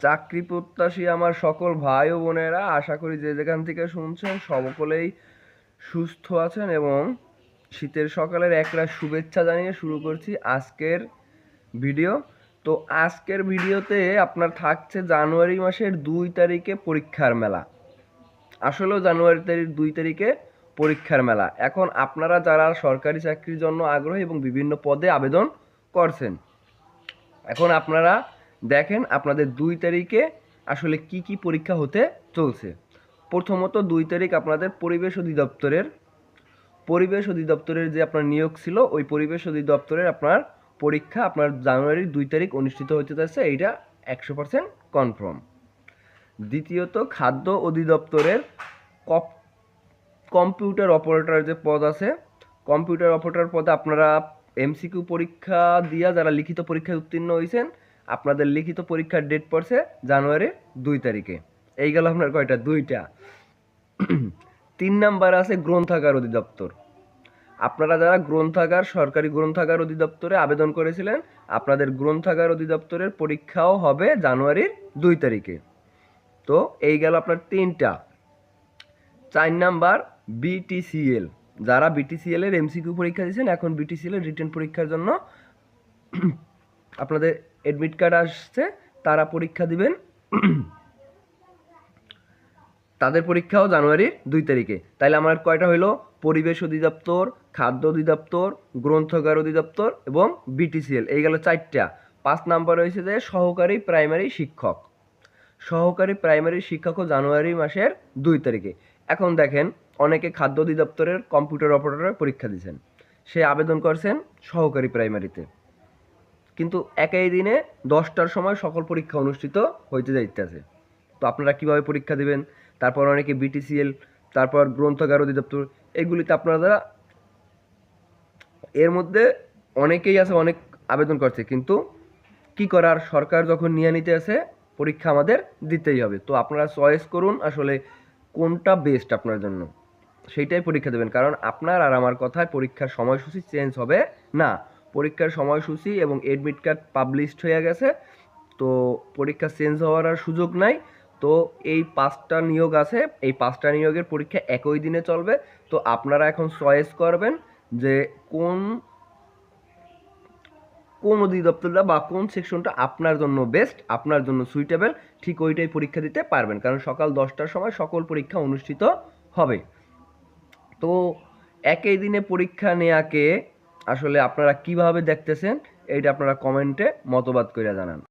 চাকরি প্রত্যাশী আমার সকল ভাই ও বোনেরা, আশা করি যে যেখান থেকে শুনছেন সকলেই সুস্থ আছেন এবং শীতের সকালের একরাশ শুভেচ্ছা জানিয়ে শুরু করছি আজকের ভিডিও। তো আজকের ভিডিওতে আপনার থাকছে জানুয়ারি মাসের 2 তারিখে পরীক্ষার মেলা। আসলেও জানুয়ারি 2 তারিখে পরীক্ষার মেলা। এখন আপনারা যারা সরকারি চাকরির জন্য আগ্রহী এবং বিভিন্ন পদে আবেদন করছেন, এখন আপনারা দেখেন আপনাদের 2 তারিখে আসলে কি কি পরীক্ষা হতে চলছে। প্রথমত 2 তারিখ আপনাদের পরিবেশ অধিদপ্তরের যে আপনার নিয়োগ ছিল, ওই পরিবেশ অধিদপ্তরের আপনার পরীক্ষা আপনার জানুয়ারির 2 তারিখ অনুষ্ঠিত হতে যাচ্ছে, এইটা 100% কনফার্ম। দ্বিতীয়ত খাদ্য অধিদপ্তরের কম্পিউটার অপারেটর যে পদ আছে, কম্পিউটার অপারেটর পদে আপনারা এমসিকিউ পরীক্ষা দিয়া যারা লিখিত পরীক্ষায় উত্তীর্ণ হয়েছেন, আপনাদের লিখিত পরীক্ষার ডেট পড়ছে জানুয়ারির 2 তারিখে। এই গেল আপনার কয়টা? 2টা। 3 নাম্বার আছে গ্রন্থাগার অধিদপ্তর। আপনারা যারা সরকারি গ্রন্থাগার অধিদপ্তরে আবেদন করেছিলেন, আপনাদের গ্রন্থাগার অধিদপ্তরের পরীক্ষাও হবে জানুয়ারির 2 তারিখে। তো এই গেল আপনার 3টা। 4 নাম্বার বিটিসিএল। যারা বিটিসিএল এর এমসিকিউ পরীক্ষা দিয়েছেন, এখন বিটিসিএল এর রিটেন পরীক্ষার জন্য আপনাদের অ্যাডমিট কার্ড আসছে, তারা পরীক্ষা দিবেন। তাদের পরীক্ষাও জানুয়ারির 2 তারিখে। তাইলে আমার কয়টা হইলো? পরিবেশ অধিদপ্তর, খাদ্য অধিদপ্তর, গ্রন্থাগার অধিদপ্তর এবং বিটিসিএল। এই গেল 4টা। 5 নাম্বার হয়েছে যে সহকারী প্রাইমারি শিক্ষক। সহকারী প্রাইমারি শিক্ষকও জানুয়ারি মাসের 2 তারিখে। এখন দেখেন, অনেকে খাদ্য অধিদপ্তরের কম্পিউটার অপারেটরের পরীক্ষা দিয়েছেন, সে আবেদন করছেন সহকারী প্রাইমারিতে, কিন্তু একই দিনে 10টার সময় সকল পরীক্ষা অনুষ্ঠিত হইতে যাইতেছে। তো আপনারা কিভাবে পরীক্ষা দিবেন? তারপর অনেকে বিটিসিএল, তারপর গ্রন্থাগার অধিদপ্তর, এগুলিতে আপনারা, এর মধ্যে অনেকেই আছে অনেক আবেদন করছে, কিন্তু কি করার, সরকার যখন নিয়ে নিতে আছে পরীক্ষা আমাদের দিতেই হবে। তো আপনারা চয়েস করুন আসলে কোনটা বেস্ট আপনার জন্য, সেইটাই পরীক্ষা দেবেন। কারণ আপনার আর আমার কথায় পরীক্ষার সময়সূচি চেঞ্জ হবে না। পরীক্ষার সময়সূচি এবং এডমিট কার্ড পাবলিশড হয়ে গেছে, তো পরীক্ষা চেঞ্জ হওয়ার আর সুযোগ নাই। তো এই 5টা নিয়োগ আছে, এই 5টা নিয়োগের পরীক্ষা একই দিনে চলবে। তো আপনারা এখন চয়েস করবেন যে কোন কোন অধিদপ্তরটা বা কোন সেকশনটা আপনার জন্য বেস্ট, আপনার জন্য সুইটেবল, ঠিক ওইটাই পরীক্ষা দিতে পারবেন। কারণ সকাল 10টার সময় সকল পরীক্ষা অনুষ্ঠিত হবে। তো একই দিনে পরীক্ষা নেয়াকে আসলে আপনারা কিভাবে দেখতেছেন, এইটা আপনারা কমেন্টে মতবাদ করে জানান।